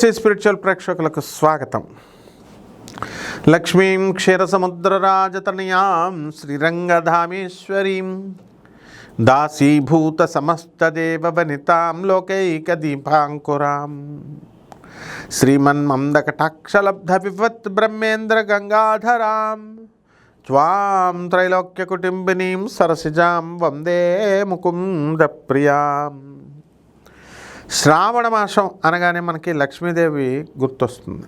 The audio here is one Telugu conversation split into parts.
తులసి స్పిరిచువల్ ప్రేక్షకులకు స్వాగతం. లక్ష్మీం క్షీరసముద్రరాజతనయాం శ్రీరంగధామేశ్వరీం దాసీభూత సమస్తదేవవనితాం లోకైకదీపాంకురాం శ్రీమన్మందకటాక్షలబ్ధ వివత్ బ్రహ్మేంద్ర గంగాధరాం త్వాం త్రైలోక్యకుటుంబినీం సరసిజాం వందే ముకుంద ప్రియాం. శ్రావణ మాసం అనగానే మనకి లక్ష్మీదేవి గుర్తొస్తుంది.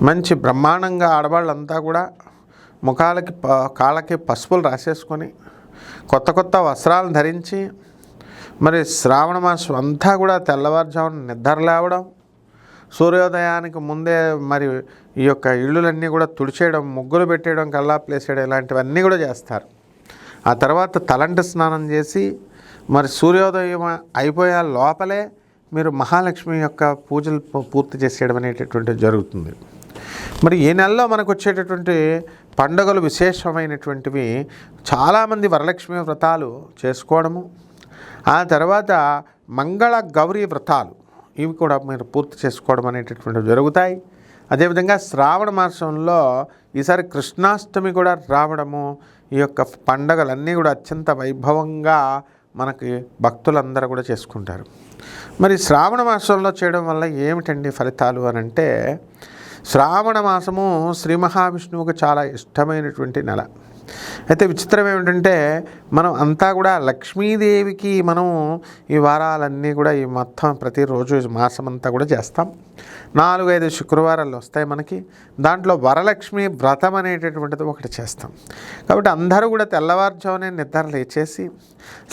మంచి బ్రహ్మాండంగా ఆడవాళ్ళంతా కూడా ముఖాలకి కాళ్ళకి పసుపులు రాసేసుకొని కొత్త కొత్త వస్త్రాలను ధరించి మరి శ్రావణ మాసం అంతా కూడా తెల్లవారుజామున నిద్ర లేవడం, సూర్యోదయానికి ముందే మరి ఈ యొక్క ఇళ్ళులన్నీ కూడా తుడిచేయడం, ముగ్గులు పెట్టేయడం, కల్లాపులు వేసేయడం ఇలాంటివన్నీ కూడా చేస్తారు. ఆ తర్వాత తలంటి స్నానం చేసి మరి సూర్యోదయం అయిపోయే లోపలే మీరు మహాలక్ష్మి యొక్క పూజలు పూర్తి చేసేయడం అనేటటువంటిది జరుగుతుంది. మరి ఈ నెలలో మనకు వచ్చేటటువంటి పండుగలు విశేషమైనటువంటివి. చాలామంది వరలక్ష్మి వ్రతాలు చేసుకోవడము, ఆ తర్వాత మంగళ గౌరీ వ్రతాలు ఇవి కూడా మీరు పూర్తి చేసుకోవడం అనేటటువంటివి జరుగుతాయి. అదేవిధంగా శ్రావణ మాసంలో ఈసారి కృష్ణాష్టమి కూడా రావడము, ఈ యొక్క పండుగలన్నీ కూడా అత్యంత వైభవంగా మనకి భక్తులందరూ కూడా చేసుకుంటారు. మరి శ్రావణ మాసంలో చేయడం వల్ల ఏమిటండి ఫలితాలు అని అంటే, శ్రావణ మాసము శ్రీ మహావిష్ణువుకు చాలా ఇష్టమైనటువంటి నెల. అయితే విచిత్రం ఏమిటంటే, మనం అంతా కూడా లక్ష్మీదేవికి మనం ఈ వారాలన్నీ కూడా ఈ మొత్తం ప్రతిరోజు మాసం అంతా కూడా చేస్తాం. 4-5 శుక్రవారాలు వస్తాయి మనకి. దాంట్లో వరలక్ష్మి వ్రతం అనేటటువంటిది ఒకటి చేస్తాం. కాబట్టి అందరూ కూడా తెల్లవారుజామునే నిద్ర లేచేసి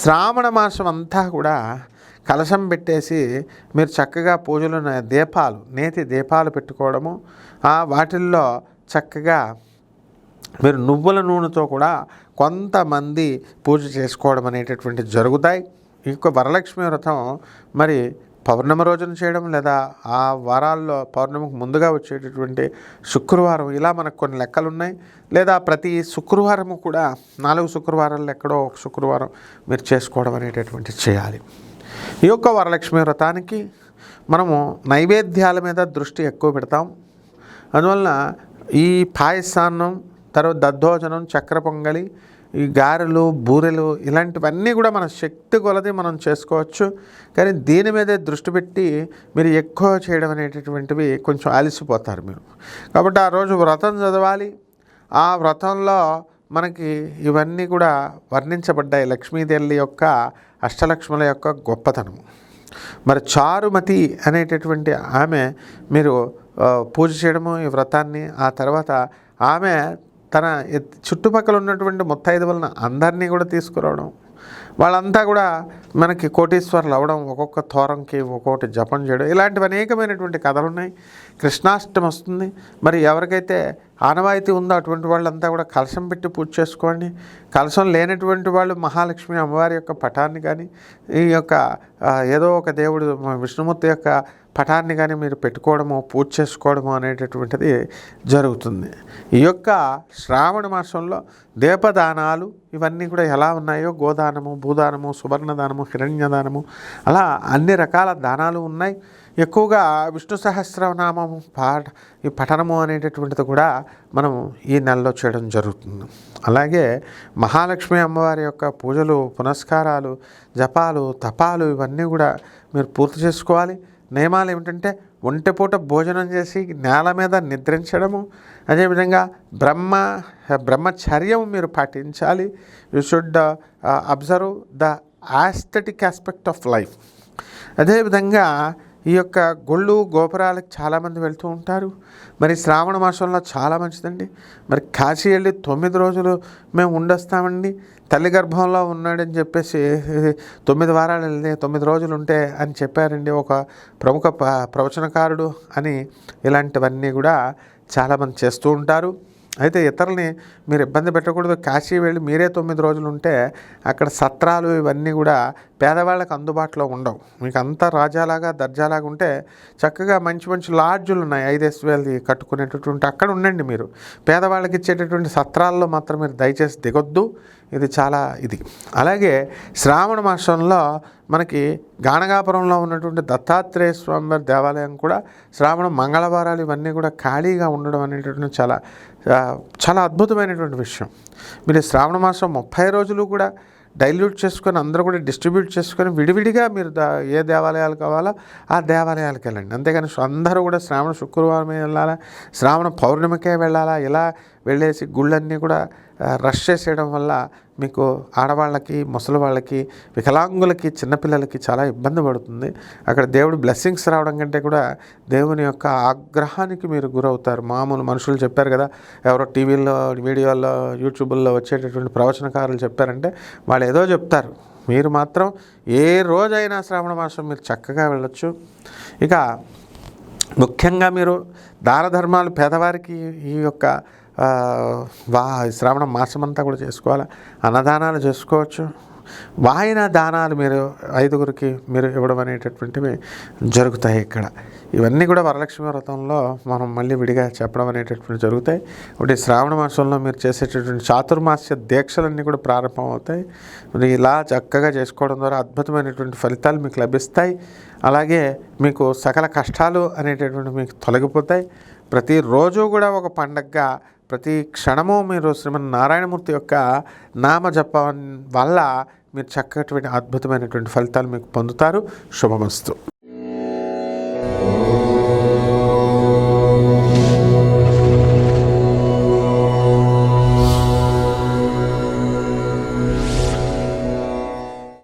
శ్రావణ మాసం అంతా కూడా కలశం పెట్టేసి మీరు చక్కగా పూజలు దీపాలు, నేతి దీపాలు పెట్టుకోవడము, వాటిల్లో చక్కగా మీరు నువ్వుల నూనెతో కూడా కొంతమంది పూజ చేసుకోవడం అనేటటువంటివి జరుగుతాయి. ఈ యొక్క వరలక్ష్మి వ్రతం మరి పౌర్ణమి రోజున చేయడం, లేదా ఆ వారాల్లో పౌర్ణమికి ముందుగా వచ్చేటటువంటి శుక్రవారం, ఇలా మనకు కొన్ని లెక్కలు ఉన్నాయి. లేదా ప్రతి శుక్రవారము కూడా 4 శుక్రవారాలు ఎక్కడో ఒక శుక్రవారం మీరు చేసుకోవడం అనేటటువంటిది చేయాలి. ఈ యొక్క వరలక్ష్మి వ్రతానికి మనము నైవేద్యాల మీద దృష్టి ఎక్కువ పెడతాం. అందువలన ఈ పాయసాన్నం, తర్వాత దద్దోజనం, చక్కెర పొంగలి, ఈ గారెలు, బూరెలు ఇలాంటివన్నీ కూడా మన శక్తి కొలది మనం చేసుకోవచ్చు. కానీ దీని మీదే దృష్టి పెట్టి మీరు ఎక్కువ చేయడం అనేటటువంటివి కొంచెం అలసిపోతారు మీరు. కాబట్టి ఆ రోజు వ్రతం చదవాలి. ఆ వ్రతంలో మనకి ఇవన్నీ కూడా వర్ణించబడ్డాయి. లక్ష్మీదేవి యొక్క అష్టలక్ష్ముల యొక్క గొప్పతనం. మరి చారుమతి అనేటటువంటి ఆమె మీరు పూజ చేయడము ఈ వ్రతాన్ని, ఆ తర్వాత ఆమె తన చుట్టుపక్కల ఉన్నటువంటి ముత్తైదువులను అందరినీ కూడా తీసుకురావడం, వాళ్ళంతా కూడా మనకి కోటీశ్వరులు అవ్వడం, ఒక్కొక్క తోరంకి ఒక్కొక్కటి జపం చేయడం, ఇలాంటివి అనేకమైనటువంటి కథలు ఉన్నాయి. కృష్ణాష్టమి వస్తుంది. మరి ఎవరికైతే ఆనవాయితీ ఉందో అటువంటి వాళ్ళంతా కూడా కలశం పెట్టి పూజ చేసుకోండి. కలశం లేనటువంటి వాళ్ళు మహాలక్ష్మి అమ్మవారి యొక్క పటాన్ని కానీ, ఈ యొక్క ఏదో ఒక దేవుడు విష్ణుమూర్తి యొక్క పటాన్ని కానీ మీరు పెట్టుకోవడము, పూజ చేసుకోవడము అనేటటువంటిది జరుగుతుంది. ఈ యొక్క శ్రావణ మాసంలో దీపదానాలు ఇవన్నీ కూడా ఎలా ఉన్నాయో, గోదానము, భూదానము, సువర్ణదానము, హిరణ్యదానము, అలా అన్ని రకాల దానాలు ఉన్నాయి. ఎక్కువగా విష్ణు సహస్రనామము ఈ పఠనము అనేటటువంటిది కూడా మనం ఈ నెలలో చేయడం జరుగుతుంది. అలాగే మహాలక్ష్మి అమ్మవారి యొక్క పూజలు, పునస్కారాలు, జపాలు, తపాలు ఇవన్నీ కూడా మీరు పూర్తి చేసుకోవాలి. నియమాలు ఏమిటంటే, ఒంటిపూట భోజనం చేసి నేల మీద నిద్రించడము, అదేవిధంగా బ్రహ్మచర్యం మీరు పాటించాలి. You should observe the aesthetic aspect of life. అదేవిధంగా ఈ యొక్క గుళ్ళు గోపురాలకు చాలామంది వెళ్తూ ఉంటారు. మరి శ్రావణ మాసంలో చాలా మంచిదండి. మరి కాశీ వెళ్ళి 9 రోజులు మేము ఉండొస్తామండి, తల్లి గర్భంలో ఉన్నాడని చెప్పేసి 9 వారాలు వెళ్ళి 9 రోజులు ఉంటే అని చెప్పారండి ఒక ప్రముఖ ప్రవచనకారుడు అని. ఇలాంటివన్నీ కూడా చాలామంది చేస్తూ ఉంటారు. అయితే ఇతరులని మీరు ఇబ్బంది పెట్టకూడదు. కాశీ వెళ్ళి మీరే 9 రోజులు ఉంటే అక్కడ సత్రాలు ఇవన్నీ కూడా పేదవాళ్ళకి అందుబాటులో ఉండవు. మీకు అంతా రాజాలాగా దర్జాలాగా ఉంటే చక్కగా మంచి మంచి లాడ్జులు ఉన్నాయి, 5,000 కట్టుకునేటటువంటి అక్కడ ఉండండి. మీరు పేదవాళ్ళకి ఇచ్చేటటువంటి సత్రాల్లో మాత్రం మీరు దయచేసి దిగొద్దు. ఇది చాలా ఇది. అలాగే శ్రావణ మాసంలో మనకి గాణగాపురంలో ఉన్నటువంటి దత్తాత్రేయ స్వామివారి దేవాలయం కూడా శ్రావణ మంగళవారాలు ఇవన్నీ కూడా ఖాళీగా ఉండడం అనేటటువంటి చాలా అద్భుతమైనటువంటి విషయం. మీరు శ్రావణ మాసం 30 రోజులు కూడా డైల్యూట్ చేసుకొని అందరూ కూడా డిస్ట్రిబ్యూట్ చేసుకొని విడివిడిగా మీరు ఏ దేవాలయాలు కావాలో ఆ దేవాలయాలకు వెళ్ళండి. అంతేగాని అందరూ కూడా శ్రావణ శుక్రవారమే వెళ్ళాలా, శ్రావణ పౌర్ణమికే వెళ్ళాలా, ఇలా వెళ్ళేసి గుళ్ళన్నీ కూడా రష్ చేసేయడం వల్ల మీకు ఆడవాళ్ళకి, ముసలి వాళ్ళకి, వికలాంగులకి, చిన్నపిల్లలకి చాలా ఇబ్బంది పడుతుంది. అక్కడ దేవుడు బ్లెస్సింగ్స్ రావడం కంటే కూడా దేవుని యొక్క ఆగ్రహానికి మీరు గురవుతారు. మామూలు మనుషులు చెప్పారు కదా, ఎవరో టీవీల్లో, వీడియోల్లో, యూట్యూబ్లో వచ్చేటటువంటి ప్రవచనకారులు చెప్పారంటే వాళ్ళు ఏదో చెప్తారు. మీరు మాత్రం ఏ రోజైనా శ్రావణ మాసం మీరు చక్కగా వెళ్ళొచ్చు. ఇక ముఖ్యంగా మీరు దాన ధర్మాలు పేదవారికి ఈ యొక్క శ్రావణ మాసమంతా కూడా చేసుకోవాలి. అన్నదానాలు చేసుకోవచ్చు. వాయిన దానాలు మీరు 5గురికి మీరు ఇవ్వడం అనేటటువంటివి జరుగుతాయి ఇక్కడ. ఇవన్నీ కూడా వరలక్ష్మి వ్రతంలో మనం మళ్ళీ విడిగా చెప్పడం అనేటటువంటి జరుగుతాయి. ఒకటి శ్రావణ మాసంలో మీరు చేసేటటువంటి చాతుర్మాస్య దీక్షలన్నీ కూడా ప్రారంభమవుతాయి. ఇలా చక్కగా చేసుకోవడం ద్వారా అద్భుతమైనటువంటి ఫలితాలు మీకు లభిస్తాయి. అలాగే మీకు సకల కష్టాలు అనేటటువంటి మీకు తొలగిపోతాయి. ప్రతిరోజు కూడా ఒక పండగగా, ప్రతి క్షణము మీరు శ్రీమన్నారాయణమూర్తి యొక్క నామజపం వల్ల మీరు చక్కటి అద్భుతమైనటువంటి ఫలితాలు మీకు పొందుతారు. శుభమస్తు.